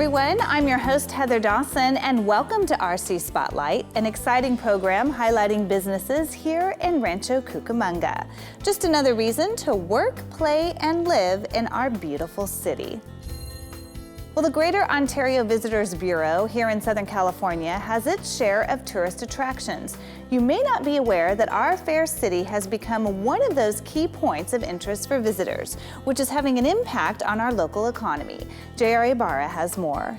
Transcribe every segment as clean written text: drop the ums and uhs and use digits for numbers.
everyone, I'm your host Heather Dawson and welcome to RC Spotlight, an exciting program highlighting businesses here in Rancho Cucamonga. Just another reason to work, play, and live in our beautiful city. Well, the Greater Ontario Visitors Bureau here in Southern California has its share of tourist attractions. You may not be aware that our fair city has become one of those key points of interest for visitors, which is having an impact on our local economy. J.R. Ibarra has more.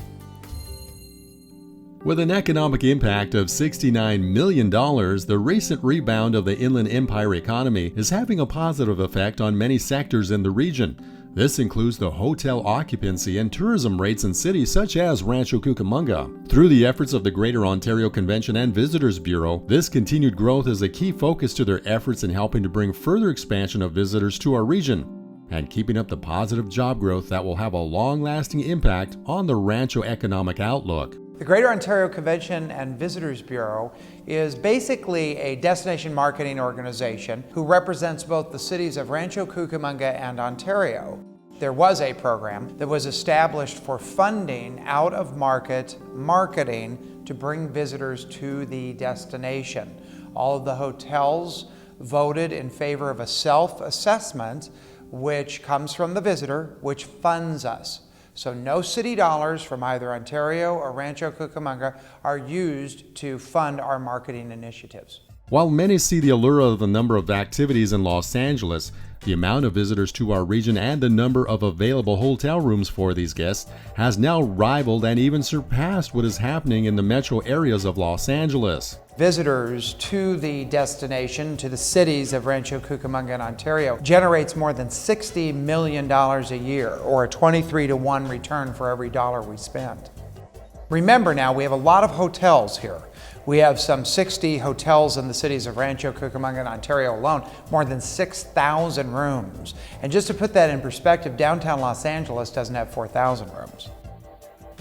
With an economic impact of $69 million, the recent rebound of the Inland Empire economy is having a positive effect on many sectors in the region. This includes the hotel occupancy and tourism rates in cities such as Rancho Cucamonga. Through the efforts of the Greater Ontario Convention and Visitors Bureau, this continued growth is a key focus to their efforts in helping to bring further expansion of visitors to our region and keeping up the positive job growth that will have a long-lasting impact on the Rancho economic outlook. The Greater Ontario Convention and Visitors Bureau is basically a destination marketing organization who represents both the cities of Rancho Cucamonga and Ontario. There was a program that was established for funding out-of-market marketing to bring visitors to the destination. All of the hotels voted in favor of a self-assessment which comes from the visitor, which funds us. So no city dollars from either Ontario or Rancho Cucamonga are used to fund our marketing initiatives. While many see the allure of the number of activities in Los Angeles, the amount of visitors to our region and the number of available hotel rooms for these guests has now rivaled and even surpassed what is happening in the metro areas of Los Angeles. Visitors to the destination, to the cities of Rancho Cucamonga and Ontario, generates more than $60 million a year, or a 23-to-1 return for every dollar we spend. Remember now, we have a lot of hotels here. We have some 60 hotels in the cities of Rancho Cucamonga and Ontario alone, more than 6,000 rooms. And just to put that in perspective, downtown Los Angeles doesn't have 4,000 rooms.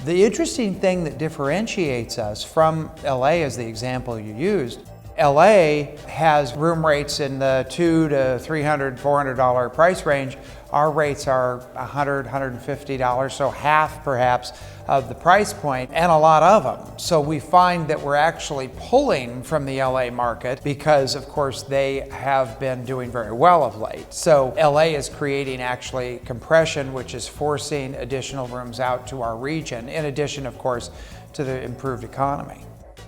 The interesting thing that differentiates us from LA, as the example you used, LA has room rates in the $200 to $300, $400 price range. Our rates are $100, $150, so half perhaps of the price point, and a lot of them. So we find that we're actually pulling from the LA market because, of course, they have been doing very well of late. So LA is creating actually compression, which is forcing additional rooms out to our region, in addition, of course, to the improved economy.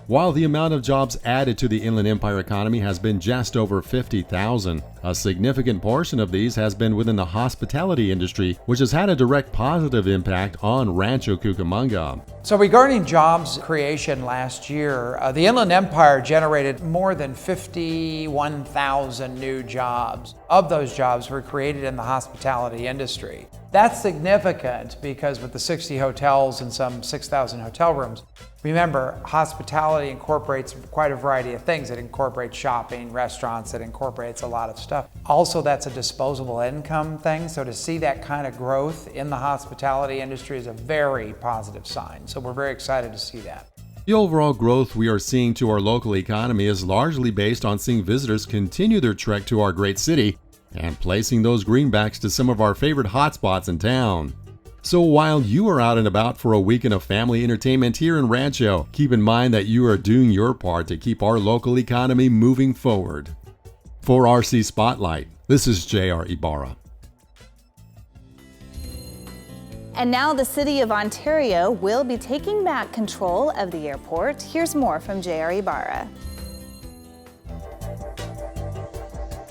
While the amount of jobs added to the Inland Empire economy has been just over 50,000, a significant portion of these has been within the hospitality industry, which has had a direct positive impact on Rancho Cucamonga. So regarding jobs creation last year, the Inland Empire generated more than 51,000 new jobs. Of those jobs were created in the hospitality industry. That's significant because with the 60 hotels and some 6,000 hotel rooms, remember, hospitality incorporates quite a variety of things. It incorporates shopping, restaurants, it incorporates a lot of stuff. Also, that's a disposable income thing, so to see that kind of growth in the hospitality industry is a very positive sign. So we're very excited to see that. The overall growth we are seeing to our local economy is largely based on seeing visitors continue their trek to our great city and placing those greenbacks to some of our favorite hotspots in town. So while you are out and about for a weekend of family entertainment here in Rancho, keep in mind that you are doing your part to keep our local economy moving forward. For RC Spotlight, this is J.R. Ibarra. And now the City of Ontario will be taking back control of the airport. Here's more from J.R. Ibarra.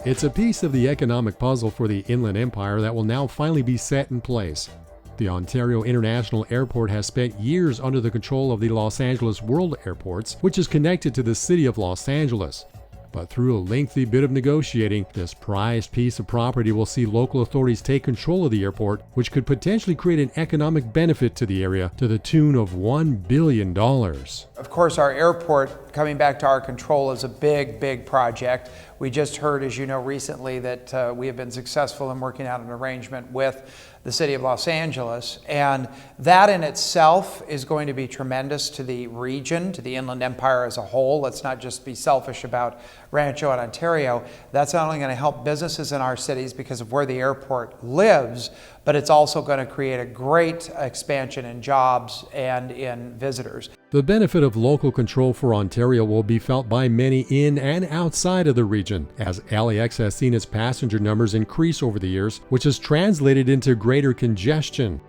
It's a piece of the economic puzzle for the Inland Empire that will now finally be set in place. The Ontario International Airport has spent years under the control of the Los Angeles World Airports, which is connected to the city of Los Angeles. But through a lengthy bit of negotiating, this prized piece of property will see local authorities take control of the airport, which could potentially create an economic benefit to the area to the tune of $1 billion. Of course, our airport coming back to our control is a big, big project. We just heard, as you know, recently that we have been successful in working out an arrangement with the city of Los Angeles, and that in itself is going to be tremendous to the region, to the Inland Empire as a whole. Let's not just be selfish about Rancho and Ontario. That's not only going to help businesses in our cities because of where the airport lives, but it's also going to create a great expansion in jobs and in visitors. The benefit of local control for Ontario will be felt by many in and outside of the region, as LAX has seen its passenger numbers increase over the years, which has translated into greater congestion.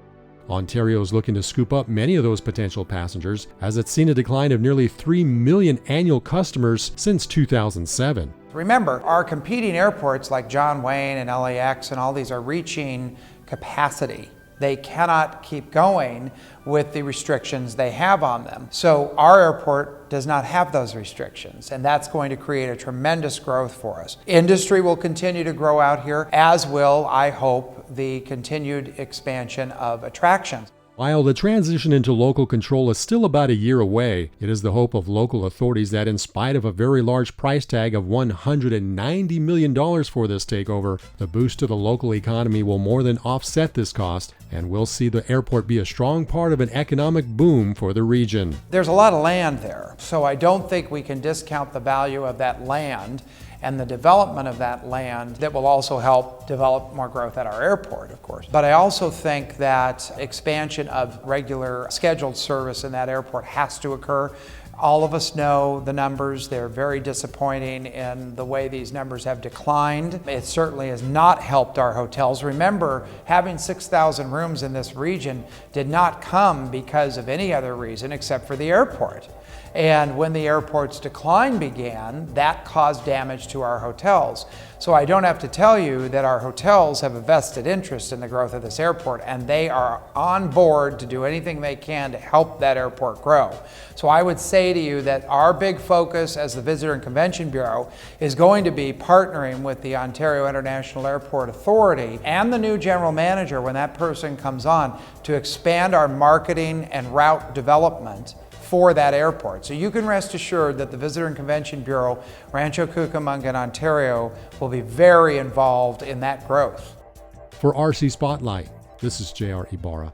Ontario is looking to scoop up many of those potential passengers, as it's seen a decline of nearly 3 million annual customers since 2007. Remember, our competing airports like John Wayne and LAX and all these are reaching capacity. They cannot keep going with the restrictions they have on them. So our airport does not have those restrictions, and that's going to create a tremendous growth for us. Industry will continue to grow out here, as will, I hope, the continued expansion of attractions. While the transition into local control is still about a year away, it is the hope of local authorities that in spite of a very large price tag of $190 million for this takeover, the boost to the local economy will more than offset this cost, and we'll see the airport be a strong part of an economic boom for the region. There's a lot of land there, so I don't think we can discount the value of that land and the development of that land that will also help develop more growth at our airport, of course. But I also think that expansion of regular scheduled service in that airport has to occur. All of us know the numbers. They're very disappointing in the way these numbers have declined. It certainly has not helped our hotels. Remember, having 6,000 rooms in this region did not come because of any other reason except for the airport. And when the airport's decline began, that caused damage to our hotels. So I don't have to tell you that our hotels have a vested interest in the growth of this airport, and they are on board to do anything they can to help that airport grow. So I would say to you that our big focus as the Visitor and Convention Bureau is going to be partnering with the Ontario International Airport Authority and the new general manager, when that person comes on, to expand our marketing and route development for that airport. So you can rest assured that the Visitor and Convention Bureau, Rancho Cucamonga and Ontario, will be very involved in that growth. For RC Spotlight, this is J.R. Ibarra.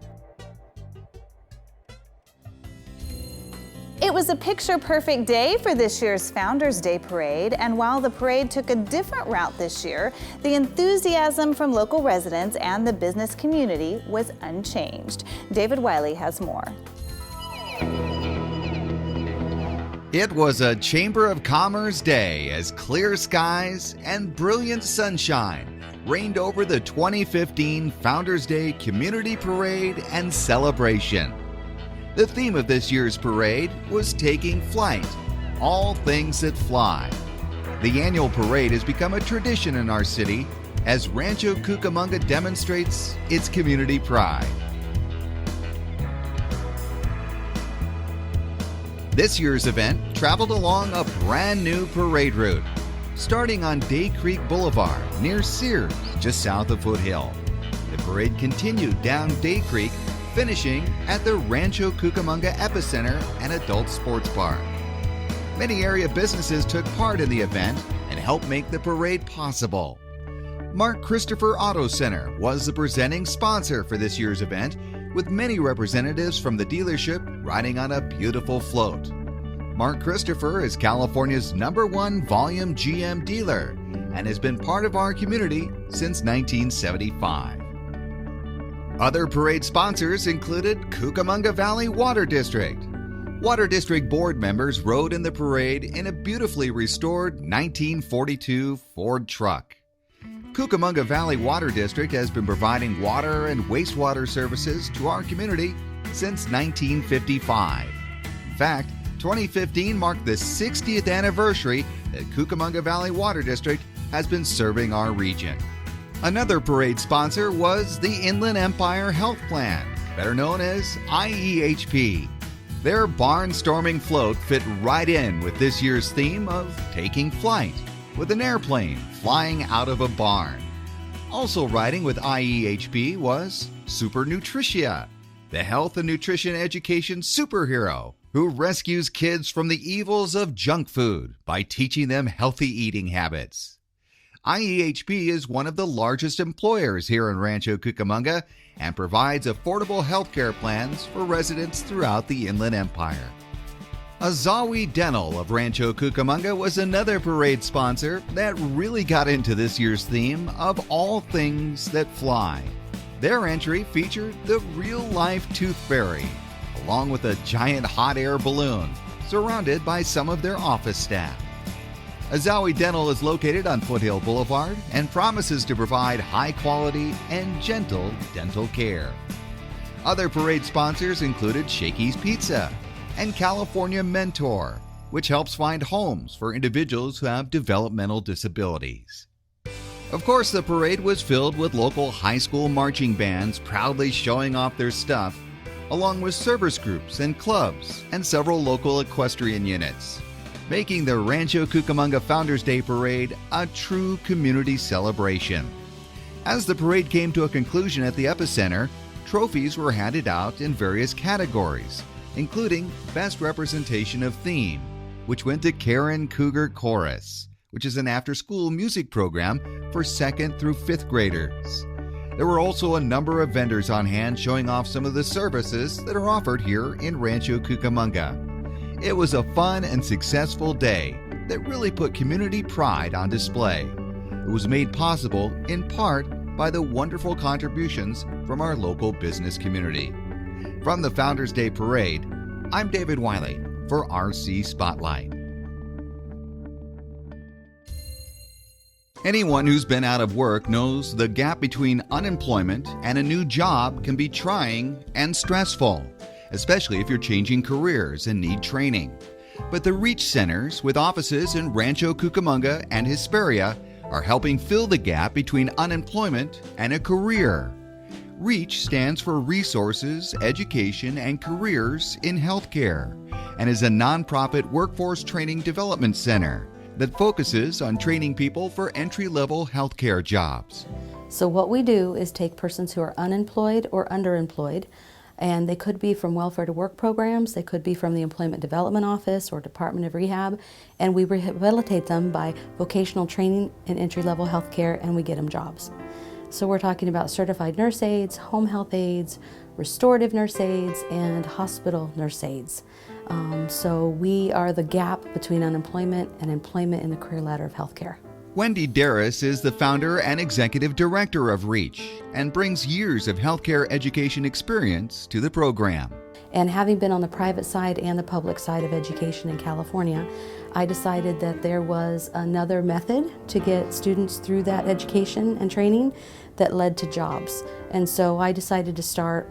It was a picture-perfect day for this year's Founders Day Parade, and while the parade took a different route this year, the enthusiasm from local residents and the business community was unchanged. David Wiley has more. It was a Chamber of Commerce day as clear skies and brilliant sunshine reigned over the 2015 Founders Day Community Parade and Celebration. The theme of this year's parade was Taking Flight, All Things That Fly. The annual parade has become a tradition in our city as Rancho Cucamonga demonstrates its community pride. This year's event traveled along a brand new parade route, starting on Day Creek Boulevard near Sears, just south of Foothill. The parade continued down Day Creek, finishing at the Rancho Cucamonga Epicenter and Adult Sports Park. Many area businesses took part in the event and helped make the parade possible. Mark Christopher Auto Center was the presenting sponsor for this year's event, with many representatives from the dealership riding on a beautiful float. Mark Christopher is California's #1 volume GM dealer and has been part of our community since 1975. Other parade sponsors included Cucamonga Valley Water District. Water District board members rode in the parade in a beautifully restored 1942 Ford truck. Cucamonga Valley Water District has been providing water and wastewater services to our community since 1955. In fact, 2015 marked the 60th anniversary that Cucamonga Valley Water District has been serving our region. Another parade sponsor was the Inland Empire Health Plan, better known as IEHP. Their barnstorming float fit right in with this year's theme of Taking Flight, with an airplane flying out of a barn. Also riding with IEHP was Super Nutritia, the health and nutrition education superhero who rescues kids from the evils of junk food by teaching them healthy eating habits. IEHP is one of the largest employers here in Rancho Cucamonga and provides affordable health care plans for residents throughout the Inland Empire. Azawi Dental of Rancho Cucamonga was another parade sponsor that really got into this year's theme of All Things That Fly. Their entry featured the real-life Tooth Fairy, along with a giant hot air balloon, surrounded by some of their office staff. Azawi Dental is located on Foothill Boulevard and promises to provide high-quality and gentle dental care. Other parade sponsors included Shakey's Pizza and California Mentor, which helps find homes for individuals who have developmental disabilities. Of course, the parade was filled with local high school marching bands proudly showing off their stuff, along with service groups and clubs and several local equestrian units, making the Rancho Cucamonga Founders Day Parade a true community celebration. As the parade came to a conclusion at the epicenter, trophies were handed out in various categories, including Best Representation of Theme, which went to Karen Cougar Chorus, which is an after-school music program for 2nd through 5th graders. There were also a number of vendors on hand showing off some of the services that are offered here in Rancho Cucamonga. It was a fun and successful day that really put community pride on display. It was made possible in part by the wonderful contributions from our local business community. From the Founders Day Parade, I'm David Wiley for RC Spotlight. Anyone who's been out of work knows the gap between unemployment and a new job can be trying and stressful, especially if you're changing careers and need training. But the Reach Centers, with offices in Rancho Cucamonga and Hesperia, are helping fill the gap between unemployment and a career. REACH stands for Resources, Education, and Careers in Healthcare and is a nonprofit workforce training development center that focuses on training people for entry-level healthcare jobs. So what we do is take persons who are unemployed or underemployed, and they could be from welfare to work programs, they could be from the Employment Development Office or Department of Rehab, and we rehabilitate them by vocational training in entry-level healthcare, and we get them jobs. So we're talking about certified nurse aides, home health aides, restorative nurse aides, and hospital nurse aides. So we are the gap between unemployment and employment in the career ladder of healthcare. Wendy Darris is the founder and executive director of REACH and brings years of healthcare education experience to the program. And having been on the private side and the public side of education in California, I decided that there was another method to get students through that education and training that led to jobs. And so I decided to start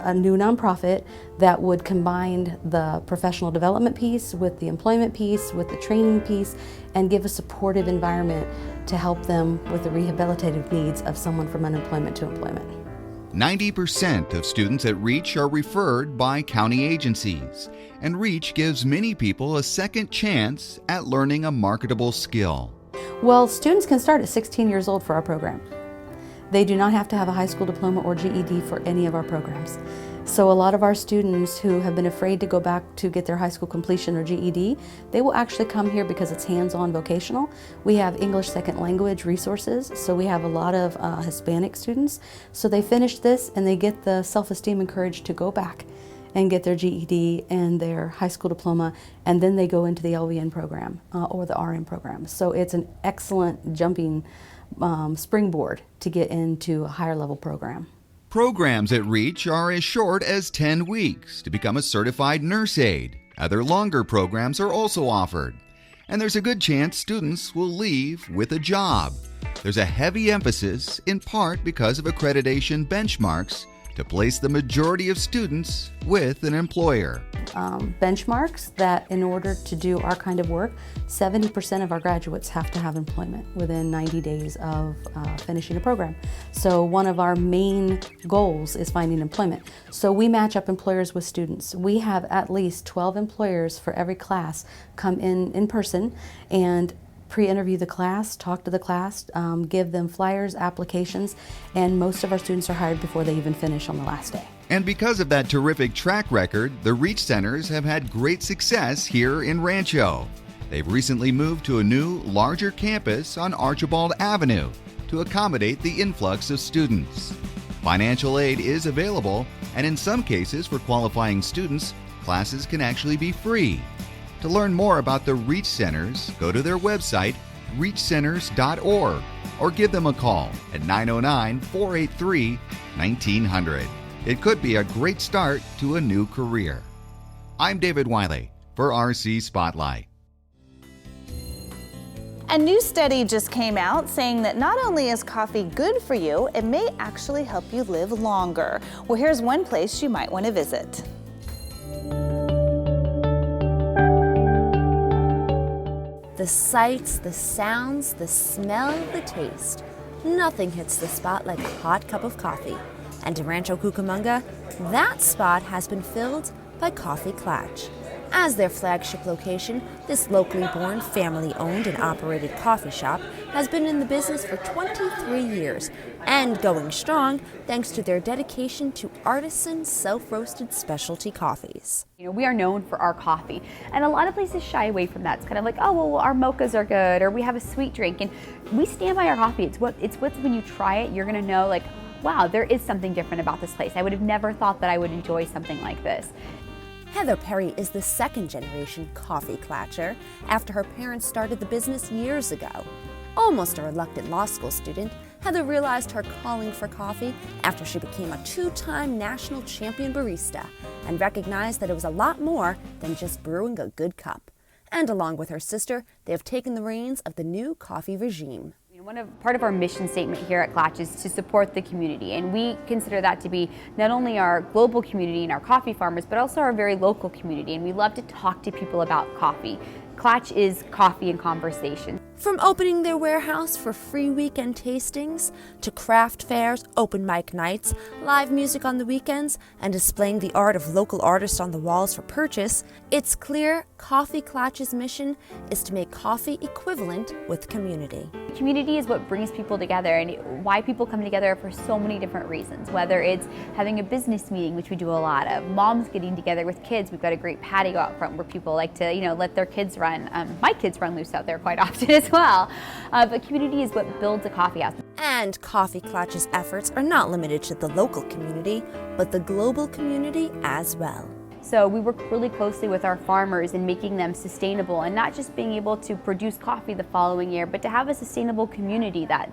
a new nonprofit that would combine the professional development piece with the employment piece, with the training piece, and give a supportive environment to help them with the rehabilitative needs of someone from unemployment to employment. 90% of students at REACH are referred by county agencies, and REACH gives many people a second chance at learning a marketable skill. Well, students can start at 16 years old for our program. They do not have to have a high school diploma or GED for any of our programs. So a lot of our students who have been afraid to go back to get their high school completion or GED, they will actually come here because it's hands-on vocational. We have English second language resources, so we have a lot of Hispanic students. So they finish this and they get the self-esteem and courage to go back and get their GED and their high school diploma, and then they go into the LVN program or the RN program. So it's an excellent jumping springboard to get into a higher level program. Programs at REACH are as short as 10 weeks to become a certified nurse aide. Other longer programs are also offered. And there's a good chance students will leave with a job. There's a heavy emphasis, in part because of accreditation benchmarks, to place the majority of students with an employer. Benchmarks that in order to do our kind of work, 70% of our graduates have to have employment within 90 days of finishing a program. So one of our main goals is finding employment. So we match up employers with students. We have at least 12 employers for every class come in person and pre-interview the class, talk to the class, give them flyers, applications, and most of our students are hired before they even finish on the last day. And because of that terrific track record, the REACH Centers have had great success here in Rancho. They've recently moved to a new, larger campus on Archibald Avenue to accommodate the influx of students. Financial aid is available, and in some cases for qualifying students, classes can actually be free. To learn more about the REACH Centers, go to their website, reachcenters.org, or give them a call at 909-483-5555. 1900. It could be a great start to a new career. I'm David Wiley for RC Spotlight. A new study just came out saying that not only is coffee good for you, it may actually help you live longer. Well, here's one place you might want to visit. The sights, the sounds, the smell, the taste. Nothing hits the spot like a hot cup of coffee. And in Rancho Cucamonga, that spot has been filled by Coffee Klatch. As their flagship location, this locally born, family-owned and operated coffee shop has been in the business for 23 years and going strong thanks to their dedication to artisan, self-roasted specialty coffees. You know, we are known for our coffee, and a lot of places shy away from that. It's kind of like, oh, well, our mochas are good, or we have a sweet drink, and we stand by our coffee. It's what when you try it, you're gonna know, like, wow, there is something different about this place. I would have never thought that I would enjoy something like this. Heather Perry is the second-generation coffee klatcher after her parents started the business years ago. Almost a reluctant law school student, Heather realized her calling for coffee after she became a two-time national champion barista and recognized that it was a lot more than just brewing a good cup. And along with her sister, they have taken the reins of the new coffee regime. Part of our mission statement here at Klatch is to support the community, and we consider that to be not only our global community and our coffee farmers, but also our very local community, and we love to talk to people about coffee. Klatch is coffee and conversation. From opening their warehouse for free weekend tastings, to craft fairs, open mic nights, live music on the weekends, and displaying the art of local artists on the walls for purchase, it's clear Coffee Klatch's mission is to make coffee equivalent with community. Community is what brings people together, and why people come together for so many different reasons, whether it's having a business meeting, which we do a lot of, moms getting together with kids. We've got a great patio out front where people like to, let their kids run. My kids run loose out there quite often as well. But community is what builds a coffee house. And Coffee Klatch's efforts are not limited to the local community, but the global community as well. So we work really closely with our farmers in making them sustainable, and not just being able to produce coffee the following year, but to have a sustainable community that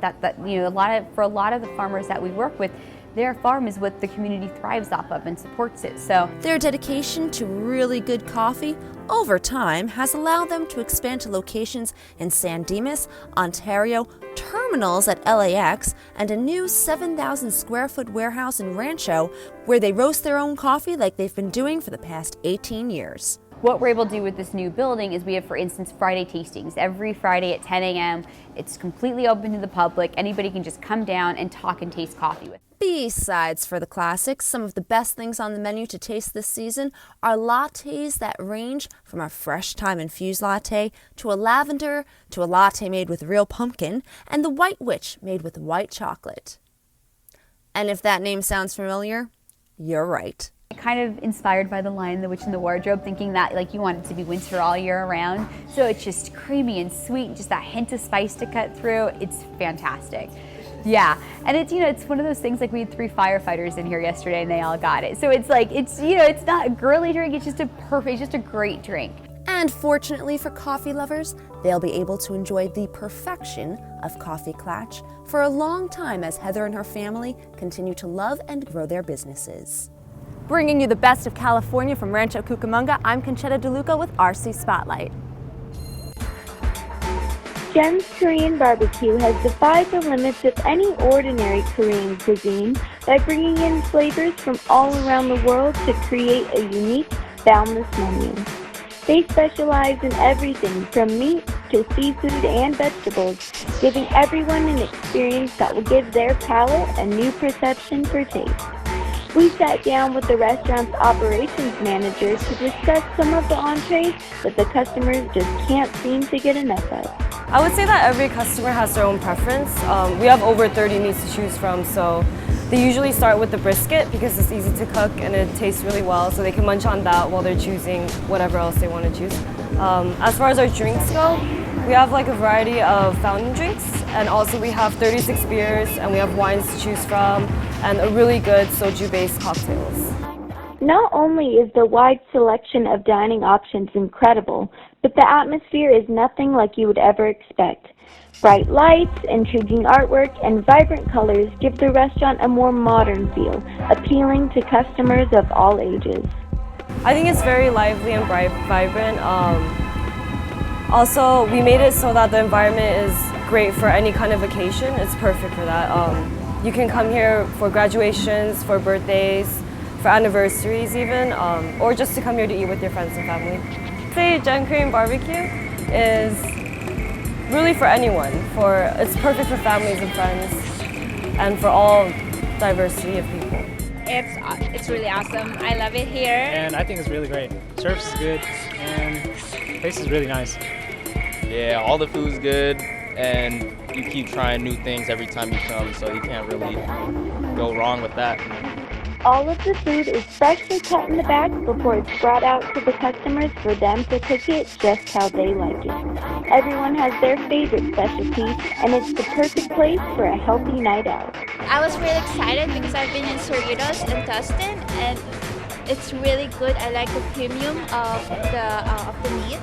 for a lot of the farmers that we work with, their farm is what the community thrives off of and supports it. So their dedication to really good coffee over time has allowed them to expand to locations in San Dimas, Ontario, terminals at LAX, and a new 7,000 square foot warehouse in Rancho where they roast their own coffee like they've been doing for the past 18 years. What we're able to do with this new building is we have, for instance, Friday tastings. Every Friday at 10 a.m. It's completely open to the public. Anybody can just come down and talk and taste coffee with. Besides for the classics, some of the best things on the menu to taste this season are lattes that range from a fresh thyme-infused latte to a lavender to a latte made with real pumpkin and the White Witch made with white chocolate. And if that name sounds familiar, you're right. Kind of inspired by The Lion, the Witch, and the Wardrobe, thinking that like you want it to be winter all year around. So it's just creamy and sweet, just that hint of spice to cut through. It's fantastic. Yeah, and it's it's one of those things, like we had 3 firefighters in here yesterday and they all got it. So it's like it's not a girly drink, it's just a great drink. And fortunately for coffee lovers, they'll be able to enjoy the perfection of Coffee Klatch for a long time as Heather and her family continue to love and grow their businesses. Bringing you the best of California from Rancho Cucamonga, I'm Conchetta DeLuca with RC Spotlight. Jen's Korean BBQ has defied the limits of any ordinary Korean cuisine by bringing in flavors from all around the world to create a unique, boundless menu. They specialize in everything from meat to seafood and vegetables, giving everyone an experience that will give their palate a new perception for taste. We sat down with the restaurant's operations manager to discuss some of the entrees that the customers just can't seem to get enough of. I would say that every customer has their own preference. We have over 30 meats to choose from, so they usually start with the brisket because it's easy to cook and it tastes really well, so they can munch on that while they're choosing whatever else they want to choose. As far as our drinks go, we have like a variety of fountain drinks, and also we have 36 beers and we have wines to choose from and a really good soju-based cocktails. Not only is the wide selection of dining options incredible, but the atmosphere is nothing like you would ever expect. Bright lights, intriguing artwork, and vibrant colors give the restaurant a more modern feel, appealing to customers of all ages. I think it's very lively and vibrant. Also, we made it so that the environment is great for any kind of vacation. It's perfect for that. You can come here for graduations, for birthdays, for anniversaries even, or just to come here to eat with your friends and family. I'd say Gen Korean BBQ is really for anyone. It's perfect for families and friends and for all diversity of people. It's really awesome. I love it here. And I think it's really great. Service is good and the place is really nice. Yeah, all the food's good and you keep trying new things every time you come, so you can't really go wrong with that. All of the food is freshly cut in the bag before it's brought out to the customers for them to cook it just how they like it. Everyone has their favorite specialty, and it's the perfect place for a healthy night out. I was really excited because I've been in Cerritos and Dawson, and it's really good. I like the premium of the meat,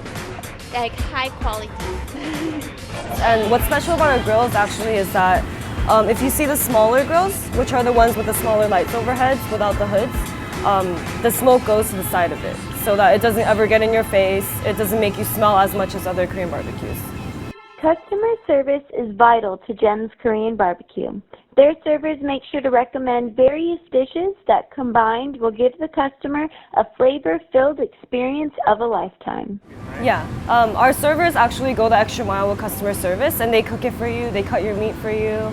like high quality. And what's special about our grills actually is that if you see the smaller grills, which are the ones with the smaller lights overheads without the hoods, the smoke goes to the side of it so that it doesn't ever get in your face. It doesn't make you smell as much as other Korean barbecues. Customer service is vital to Gem's Korean BBQ. Their servers make sure to recommend various dishes that combined will give the customer a flavor-filled experience of a lifetime. Yeah, our servers actually go the extra mile with customer service and they cook it for you, they cut your meat for you,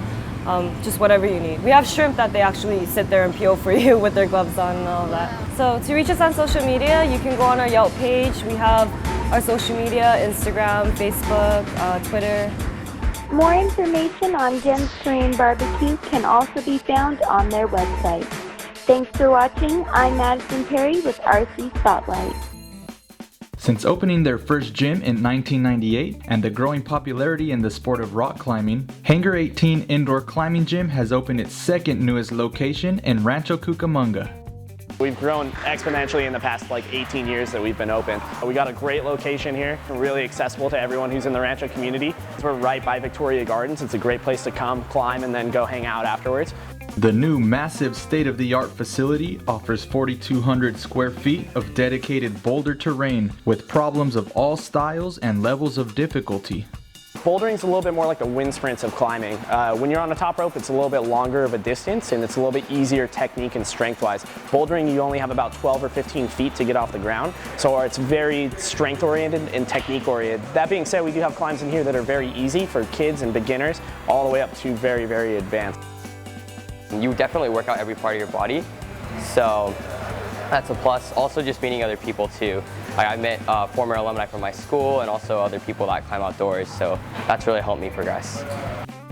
just whatever you need. We have shrimp that they actually sit there and peel for you with their gloves on and all that. So to reach us on social media, you can go on our Yelp page. We have our social media, Instagram, Facebook, Twitter. More information on Gem's Korean BBQ can also be found on their website. Thanks for watching. I'm Madison Perry with RC Spotlight. Since opening their first gym in 1998 and the growing popularity in the sport of rock climbing, Hangar 18 Indoor Climbing Gym has opened its second newest location in Rancho Cucamonga. We've grown exponentially in the past 18 years that we've been open. We got a great location here, really accessible to everyone who's in the Rancho community. We're right by Victoria Gardens. It's a great place to come, climb, and then go hang out afterwards. The new massive state-of-the-art facility offers 4,200 square feet of dedicated boulder terrain with problems of all styles and levels of difficulty. Bouldering is a little bit more like the wind sprints of climbing. When you're on a top rope, it's a little bit longer of a distance and it's a little bit easier technique and strength-wise. Bouldering, you only have about 12 or 15 feet to get off the ground, so it's very strength-oriented and technique-oriented. That being said, we do have climbs in here that are very easy for kids and beginners, all the way up to very, very advanced. You definitely work out every part of your body, so that's a plus. Also just meeting other people too. I met former alumni from my school and also other people that climb outdoors, so that's really helped me progress.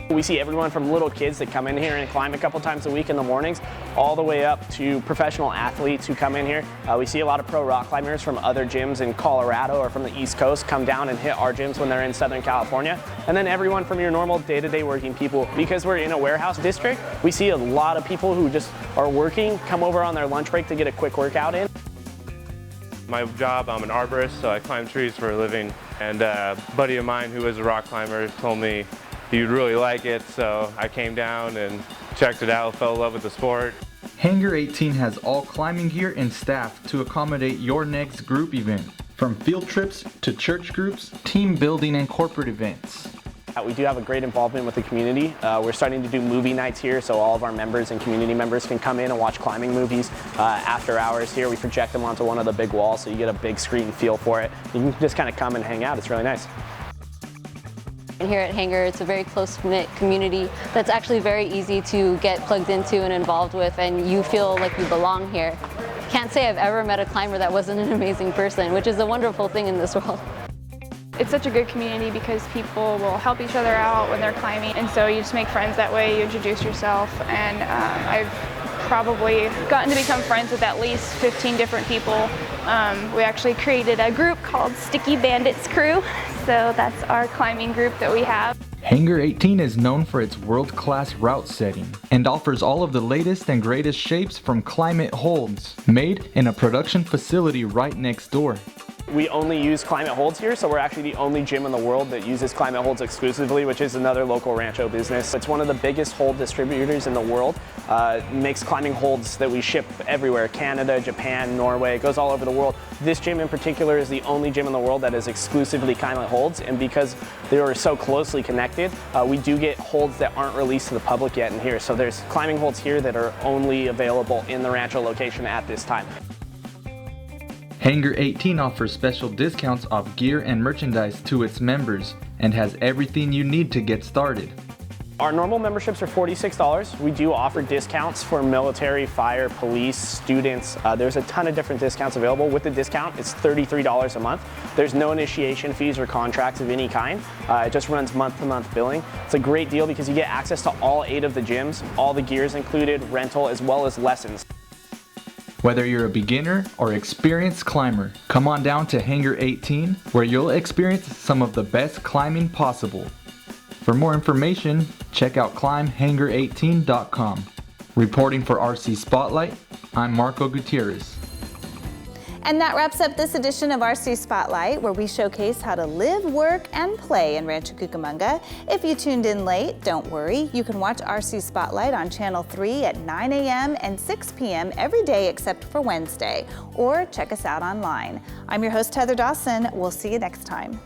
We see everyone from little kids that come in here and climb a couple times a week in the mornings, all the way up to professional athletes who come in here. We see a lot of pro rock climbers from other gyms in Colorado or from the East Coast come down and hit our gyms when they're in Southern California. And then everyone from your normal day-to-day working people. Because we're in a warehouse district, we see a lot of people who just are working, come over on their lunch break to get a quick workout in. My job, I'm an arborist, so I climb trees for a living. And a buddy of mine who is a rock climber told me he'd really like it, so I came down and checked it out, fell in love with the sport. Hangar 18 has all climbing gear and staff to accommodate your next group event, from field trips to church groups, team building, and corporate events. We do have a great involvement with the community. We're starting to do movie nights here, so all of our members and community members can come in and watch climbing movies after hours here. We project them onto one of the big walls, so you get a big screen feel for it. You can just kind of come and hang out. It's really nice. Here at Hangar, it's a very close-knit community that's actually very easy to get plugged into and involved with, and you feel like you belong here. Can't say I've ever met a climber that wasn't an amazing person, which is a wonderful thing in this world. It's such a good community because people will help each other out when they're climbing, and so you just make friends that way, you introduce yourself, and I've probably gotten to become friends with at least 15 different people. We actually created a group called Sticky Bandits Crew, so that's our climbing group that we have. Hangar 18 is known for its world-class route setting and offers all of the latest and greatest shapes from Climate holds, made in a production facility right next door. We only use Climate holds here, so we're actually the only gym in the world that uses Climate holds exclusively, which is another local Rancho business. It's one of the biggest hold distributors in the world. Makes climbing holds that we ship everywhere, Canada, Japan, Norway, it goes all over the world. This gym in particular is the only gym in the world that is exclusively Climate holds, and because they are so closely connected, we do get holds that aren't released to the public yet in here. So there's climbing holds here that are only available in the Rancho location at this time. Hangar 18 offers special discounts off gear and merchandise to its members and has everything you need to get started. Our normal memberships are $46. We do offer discounts for military, fire, police, students. There's a ton of different discounts available. With the discount, it's $33 a month. There's no initiation fees or contracts of any kind. It just runs month-to-month billing. It's a great deal because you get access to all 8 of the gyms, all the gears included, rental, as well as lessons. Whether you're a beginner or experienced climber, come on down to Hangar 18 where you'll experience some of the best climbing possible. For more information, check out climbhangar18.com. Reporting for RC Spotlight, I'm Marco Gutierrez. And that wraps up this edition of RC Spotlight, where we showcase how to live, work, and play in Rancho Cucamonga. If you tuned in late, don't worry. You can watch RC Spotlight on Channel 3 at 9 a.m. and 6 p.m. every day except for Wednesday, or check us out online. I'm your host, Heather Dawson. We'll see you next time.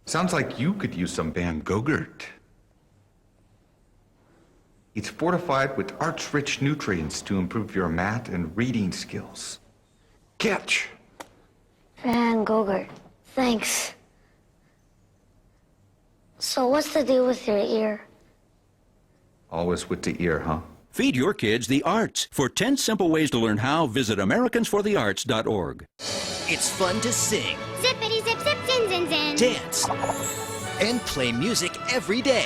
Sounds like you could use some Van Gogurt. It's fortified with arch-rich nutrients to improve your math and reading skills. Catch! Van Gogurt, thanks. So what's the deal with your ear? Always with the ear, huh? Feed your kids the arts. For 10 simple ways to learn how, visit AmericansForTheArts.org. It's fun to sing, Zippity zip zip zin zin zin. dance, and play music every day.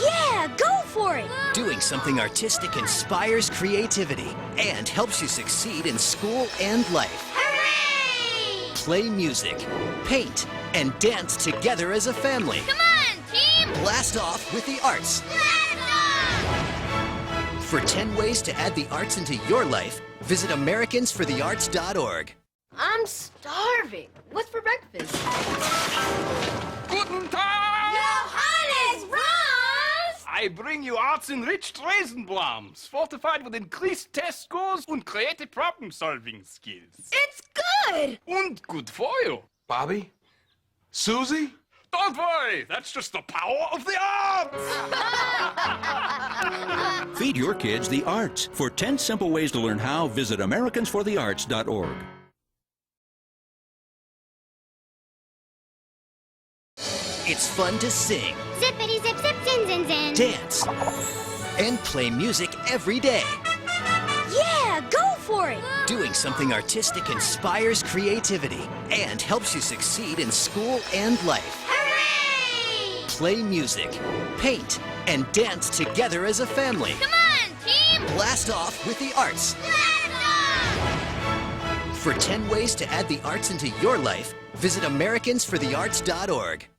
Yeah, go for it! Doing something artistic inspires creativity and helps you succeed in school and life. Hooray! Play music, paint, and dance together as a family. Come on, team! Blast off with the arts. Blast off! For 10 ways to add the arts into your life, visit AmericansForTheArts.org. I'm starving. What's for breakfast? Guten Tag! Johannes, Ross! I bring you arts-enriched Raisinblams, fortified with increased test scores and creative problem-solving skills. It's good! And good for you. Bobby? Susie? Don't worry, that's just the power of the arts! Feed your kids the arts. For 10 simple ways to learn how, visit AmericansForTheArts.org. It's fun to sing, Zippity zip zip zin zin zin. dance, and play music every day. Yeah, go for it! Doing something artistic inspires creativity and helps you succeed in school and life. Hooray! Play music, paint, and dance together as a family. Come on, team! Blast off with the arts. Blast off! For 10 ways to add the arts into your life, visit AmericansForTheArts.org.